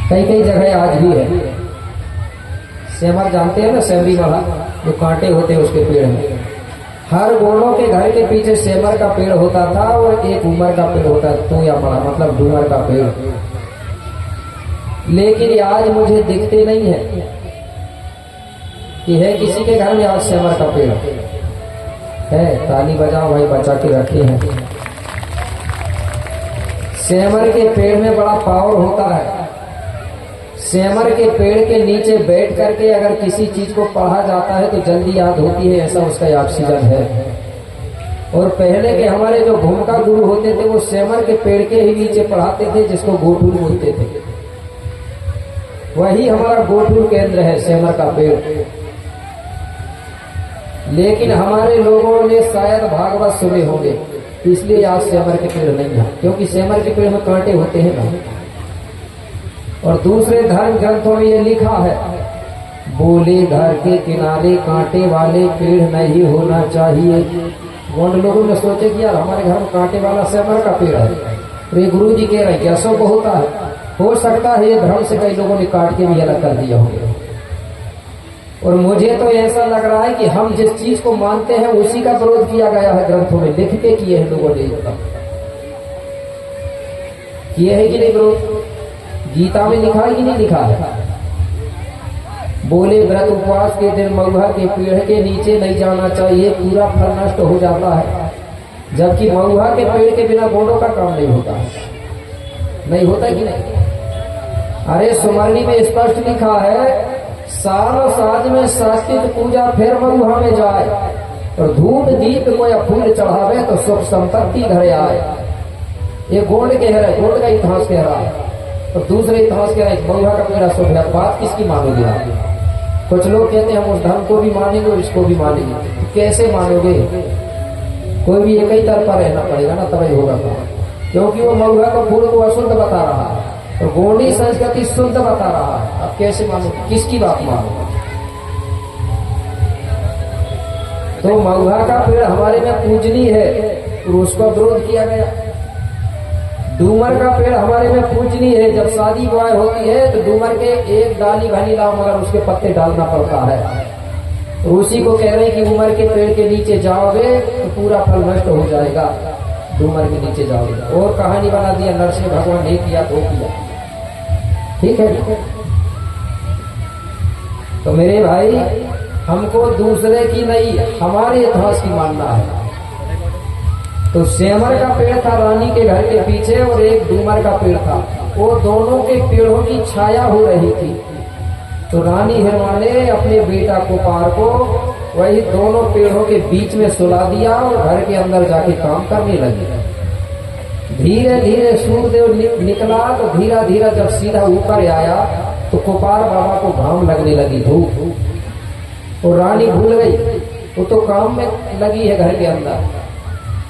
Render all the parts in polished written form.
कई कई जगह आज भी है। सेमर जानते हैं ना, सेमरी वाला जो कांटे होते हैं उसके पेड़ में। हर गोलों के घर के पीछे सेमर का पेड़ होता था और एक उमर का पेड़ होता था, तो या बड़ा मतलब डूमर का पेड़। लेकिन ये आज मुझे दिखते नहीं है कि है किसी के घर में आज सेमर का पेड़ है। ताली बजाओ भाई, बचा के रखे हैं। सेमर के पेड़ में बड़ा पावर होता है। सेमर के पेड़ के नीचे बैठ करके अगर किसी चीज को पढ़ा जाता है तो जल्दी याद होती है, ऐसा उसका ऑक्सीजन है। और पहले के हमारे जो भूमिका गुरु होते थे वो सेमर के पेड़ के ही नीचे पढ़ाते थे, जिसको गोठूर बोलते थे। वही हमारा गोठूर केंद्र है, सेमर का पेड़। लेकिन हमारे लोगों ने शायद भागवत सुने होंगे, इसलिए आज सेमर के पेड़ नहीं है, क्योंकि सेमर के पेड़ में कांटे होते हैं ना। और दूसरे धर्म ग्रंथों में ये लिखा है, बोले घर के किनारे कांटे वाले पेड़ नहीं होना चाहिए। गोंड लोगों ने सोचे कि यार हमारे घर में कांटे वाला सेमर का पेड़ है, तो ये गुरु जी कह रहे हैं ऐसा को होता है। हो सकता है ये धर्म से कई लोगों ने काट के भी अलग कर दिया होंगे। और मुझे तो ऐसा लग रहा है कि हम जिस चीज को मानते हैं उसी का विरोध किया गया है ग्रंथों में, लिख के किए हैं लोगों ने। किए है कि नहीं विरोध? गीता में लिखा है कि नहीं लिखा है? बोले व्रत उपवास के दिन महुआ के पेड़ के नीचे नहीं जाना चाहिए, पूरा फल नष्ट हो जाता है। जबकि महुआ के पेड़ के बिना गोड़ों का काम नहीं होता है। नहीं होता कि नहीं? अरे सुमरनी में स्पष्ट लिखा है, साल साज में सात्विक पूजा फिर महुआ में जाए, और धूप दीप को या फूल चढ़ावे तो सुख संपत्ति घरे आए। ये गोंड कह रहा है, गोंड का इतिहास कह रहा है। और दूसरे इतिहास कह रहा है महुआ का पेड़ शुभ है। बात किसकी मानोगे आप? कुछ लोग कहते हैं हम उस धर्म को भी मानेंगे और इसको भी मानेंगे। तो कैसे मानोगे? कोई भी एक ही तरफ पर रहना पड़ेगा ना, तभी होगा काम। क्योंकि वो महुआ का फूल को अशुद्ध बता रहा है और गोंडी संस्कृति शुद्ध बता रहा है। अब कैसे मानोगे? किसकी बात मानोगे? तो महुआ का पेड़ हमारे में पूजनीय है और उसका विरोध किया गया। डूमर का पेड़ हमारे में पूजनीय है। जब शादी ब्याह होती है तो डूमर के एक डाली भली लाओ, मगर उसके पत्ते डालना पड़ता है। और उसी को कह रहे हैं कि उमर के पेड़ के नीचे जाओगे तो पूरा फल नष्ट हो जाएगा। डूमर के नीचे जाओगे। और कहानी बना दिया, नरसिंह भगवान ने किया तो किया। ठीक है। तो मेरे भाई, हमको दूसरे की नहीं, हमारे इतिहास की मानना है। तो सेमर का पेड़ था रानी के घर के पीछे और एक डूमर का पेड़ था। वो दोनों के पेड़ों की छाया हो रही थी। तो रानी हिरमा ने अपने बेटा कोपार को वही दोनों पेड़ों के बीच में सुला दिया और घर के अंदर जाके काम करने लगी। धीरे धीरे सूर्यदेव निकला तो धीरे धीरे जब सीधा ऊपर आया तो कोपार बाबा को घाम लगने लगी, धूप। और रानी भूल गई, वो तो काम में लगी है घर के अंदर।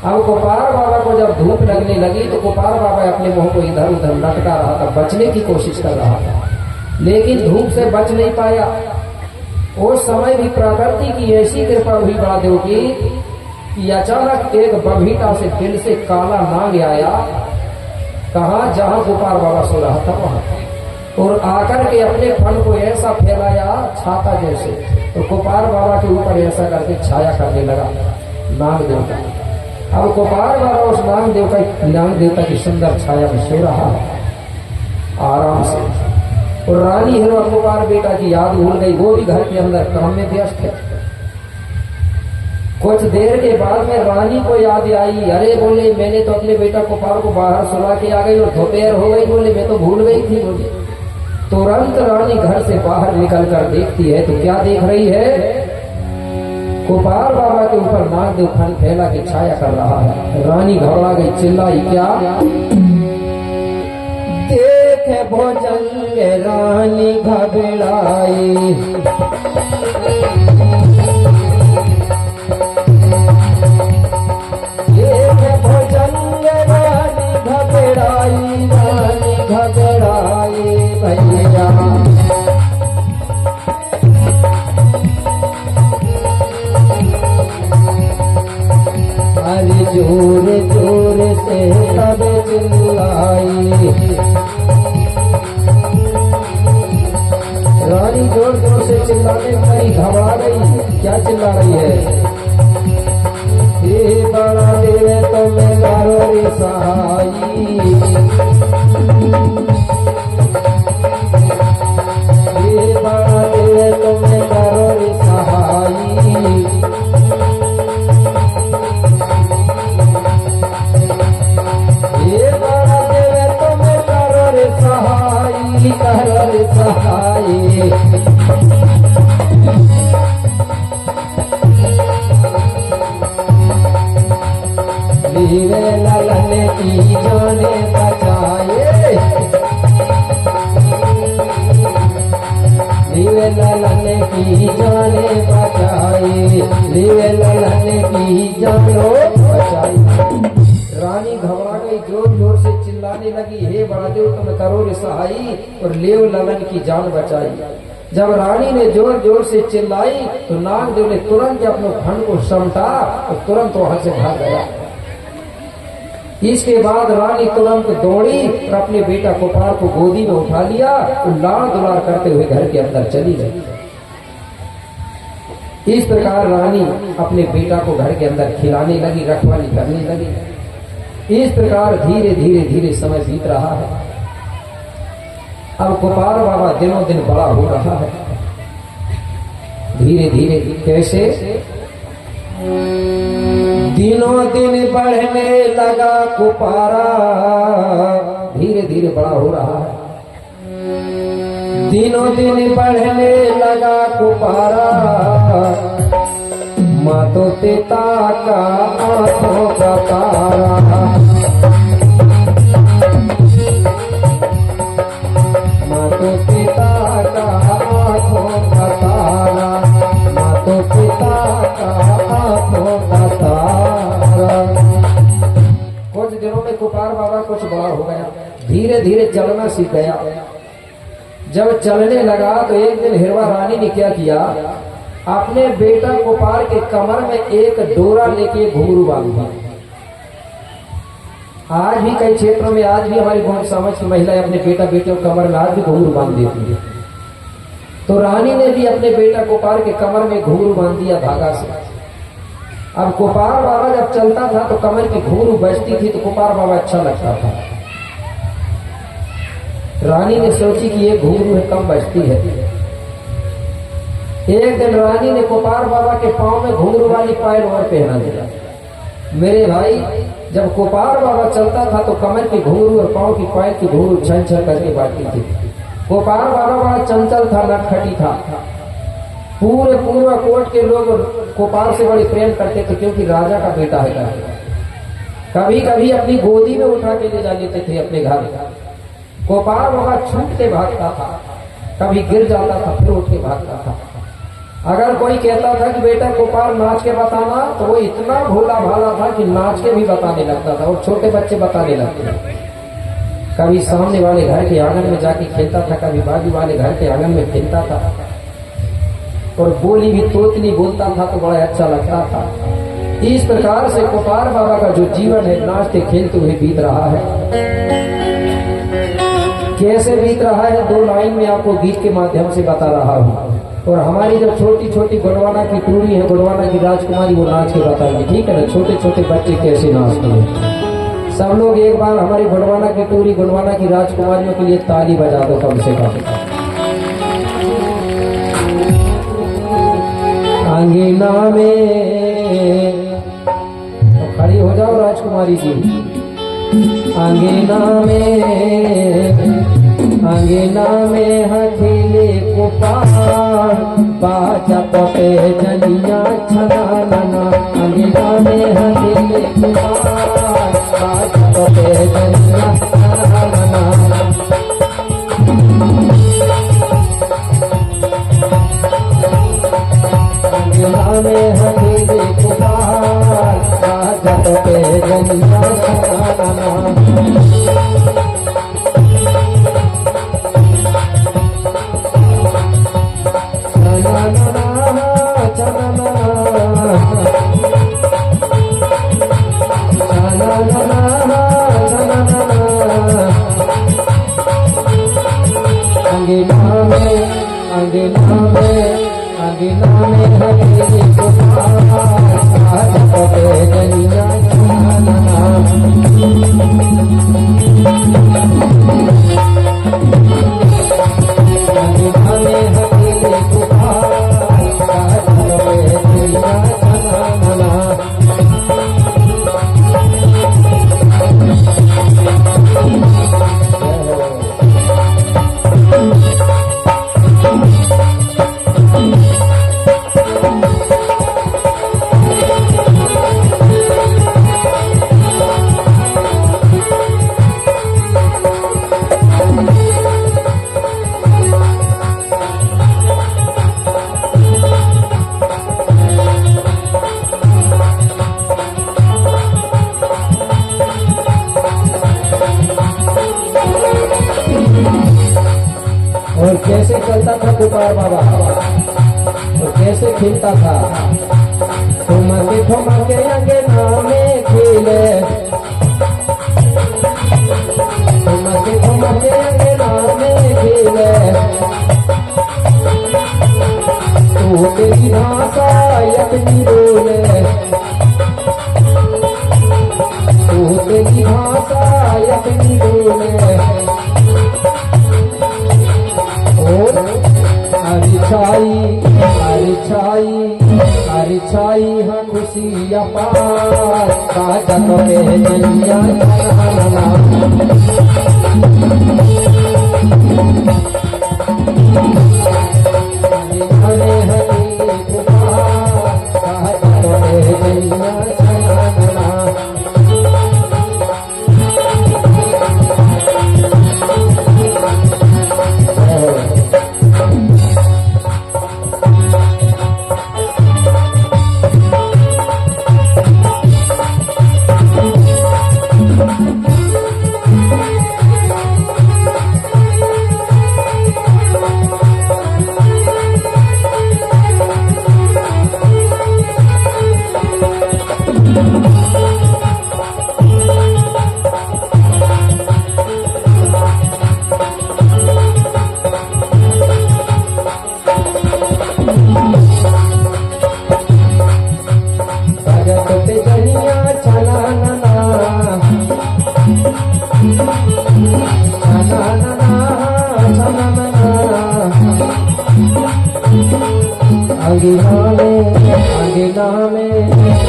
अब कोपार बाबा को जब धूप लगने लगी तो कोपार बाबा अपने मुंह को इधर उधर लटका रहा था, बचने की कोशिश कर रहा था, लेकिन धूप से बच नहीं पाया। उस समय भी प्रकृति की ऐसी कृपा हुई बड़ादेव की कि अचानक एक बभीटा से दिल से काला नाग आया। कहा? जहां कोपार बाबा सो रहा था वहां। और आकर के अपने फन को ऐसा फैलाया छाता जैसे, तो कोपार बाबा के ऊपर ऐसा करके छाया करने लगा नाग देवता। अब कोपार बाबा उस नाग देवता की सुंदर छाया में सो रहा है आराम से। और रानी हिरमा कोपार बेटा की याद भूल गई, वो भी घर के अंदर काम में व्यस्त है। कुछ देर के बाद में रानी को याद आई, अरे बोले मैंने तो अपने बेटा कोपार को बाहर सुला के आ गई और दोपहर हो गई, बोले मैं तो भूल गई थी। बोले तुरंत रानी घर से बाहर निकल कर देखती है तो क्या देख रही है? कोपार बाबा के ऊपर नागदेव फन फैला के छाया कर रहा है। रानी घबरा गई, चिल्लाई, क्या? देखे भोजन रानी घबराई, देखे भोजन रानी घबराई, रानी घबराई भैया। अरे जोर जोर से तब चिल्लाई, चिल्लाने लगी, घबरा गई, क्या चिल्ला रही है? ये बड़ा देवे तो मैं करो रे सहाई, ये बड़ा देवे तो मैं करो रे सहाई, ये बड़ा देवे तो मैं करो रे सहाई, करो रे सहाई। लीवे ललन की जाने बचाए, लीवे ललन की जाने बचाए, लीवे ललन की जानो बचाई। रानी घबरा गई, जोर जोर से चिल्लाने लगी, हे बड़ादेव तुम करो रे सहाई, और लेव ललन की जान बचाई। जब रानी ने जोर जोर से चिल्लाई तो नागदेव ने तुरंत अपने फन को समटा और तुरंत वहां से भाग गया। इसके बाद रानी तुरंत दौड़ी और अपने बेटा कोपार को गोदी में उठा लिया और लाड़ दुलार करते हुए घर के अंदर चली गई। इस प्रकार रानी अपने बेटा को घर के अंदर खिलाने लगी, रखवाली करने लगी। इस प्रकार धीरे धीरे धीरे समय बीत रहा है। अब गोपाल बाबा दिनों दिन बड़ा हो रहा है, धीरे धीरे। कैसे? दिनों दिन बढ़ने लगा कुपारा, धीरे धीरे बड़ा हो रहा है। दिनों दिन बढ़ने लगा कुपारा, मातो पिता का आंखों का तारा, मातो पिता का आंखों का तारा, मातो पिता का आंखों का तारा। कुछ दिनों में कुपार बाबा कुछ बड़ा हो गया, धीरे धीरे चलना सीख गया। जब चलने लगा तो एक दिन हिरवा रानी ने क्या किया, अपने बेटा कुपार के कमर में एक डोरा लेके घुंघरू बांध दिया। आज भी कई क्षेत्रों में आज भी हमारी बहुत समझ की महिलाएं अपने बेटा बेटियों के कमर में आज भी घुंघरू बांध देती है। तो रानी ने भी अपने बेटा गोपाल के कमर में घुंघरू बांध दिया धागा से। अब गोपाल बाबा जब चलता था तो कमर की घुंघरू बजती थी तो गोपाल बाबा अच्छा लगता था। रानी ने सोची कि ये घुंघरू है कम बजती है। एक दिन रानी ने गोपाल बाबा के पांव में घुंघरू वाली पायल और पहना दिया। मेरे भाई, जब गोपाल बाबा चलता था तो कमर की घुंघरू और पांव की पायल की घुंघरू छन छन करके बांटती थी। गोपाल बाबा बड़ा चंचल था, नटखटी था। पूरे पूर्व कोट के लोग गोपाल से बड़ी प्रेम करते थे क्योंकि राजा का बेटा है। कभी कभी अपनी गोदी में उठा के ले जा लेते थे अपने घर। गोपाल बाबा छूटते भागता था, कभी गिर जाता था फिर उठ के भागता था। अगर कोई कहता था कि बेटा गोपाल नाच के बताना तो वो इतना भोला भाला था कि नाच के भी बताने लगता था और छोटे बच्चे बताने लगते थे। कभी सामने वाले घर के आंगन में जाके खेलता था, कभी बाजू वाले घर के आंगन में खेलता था और बोली भी तोतली बोलता था तो बड़ा अच्छा लगता था। इस प्रकार से गोपाल बाबा का जो जीवन है नाचते खेलते हुए बीत रहा है। कैसे बीत रहा है, दो लाइन में आपको गीत के माध्यम से बता रहा हूँ। और हमारी जब छोटी छोटी गुड़वाना की टूरी है, गुड़वाना की राजकुमारी, वो नाच के बताएंगे, ठीक है ना। छोटे छोटे बच्चे कैसे नाचते हैं। सब लोग एक बार हमारी गुड़वाना की टूरी, गुड़वाना की राजकुमारियों के लिए ताली बजा दो कम से कम। अंगीना में तो खड़ी हो जाओ राजकुमारी जी। अंगीना में हथेली गोपाल, बाजा पे जनिया छनाना। अंगीना में हथेली गोपाल, बाजा पे जनिया छनाना। अंगीना में हथेली गोपाल, बाजा पे जनिया छनाना। अंगना में हरी पुकार पे जनिया अंगना में हरी पुकार पे जनिया और कैसे चलता था गोपाल बाबा और कैसे खिलता था। ठुमके अंगना में खिले ठुमके अंगना में खिले तू तेरी भाषा अपनी बोले तू तेरी भाषा अपनी बोले हरी छाई हाँ खुशी अपार काजल पे जनिया हरे हरी पुकार काजल पे जनिया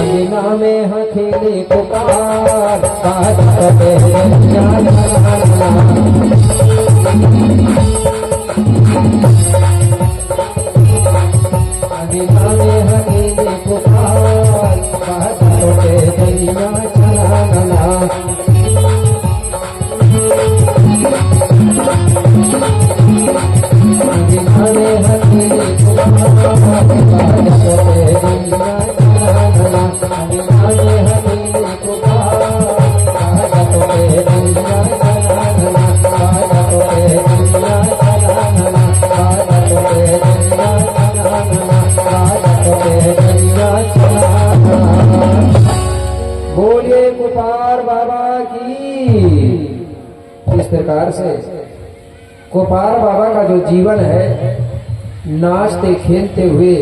अंगना में हथेली पुकार काजल पे जनिया अंगना में हथेली पुकार काजल पे जनिया बोलिए गोपाल बाबा की। इस प्रकार से गोपाल बाबा का जो जीवन है नाचते खेलते हुए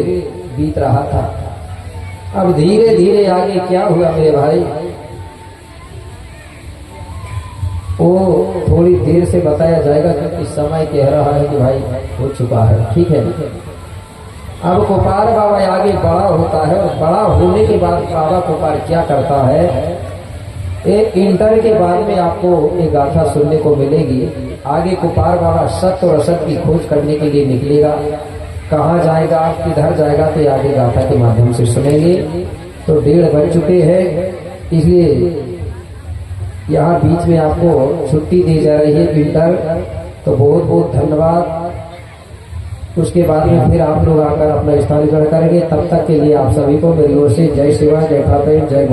बीत रहा था। अब धीरे धीरे आगे क्या हुआ मेरे भाई वो थोड़ी देर से बताया जाएगा क्योंकि समय कह रहा है कि भाई हो चुका है। ठीक है। अब गोपाल बाबा आगे बड़ा होता है और बड़ा होने के बाद बाबा गोपाल क्या करता है एक इंटर के बाद में आपको एक गाथा सुनने को मिलेगी। आगे गोपाल बाबा सत्य और असत की खोज करने के लिए निकलेगा। कहाँ जाएगा किधर जाएगा तो आगे गाथा के माध्यम से सुनेंगे। तो 1:30 बज चुके हैं इसलिए यहाँ बीच में आपको छुट्टी दी जा रही है इंटर। तो बहुत बहुत धन्यवाद। उसके बाद में फिर आप लोग आकर अपना स्थान ग्रहण करेंगे। तब तक के लिए आप सभी को मेरी ओर से जय शिवा जय ठाकुर जय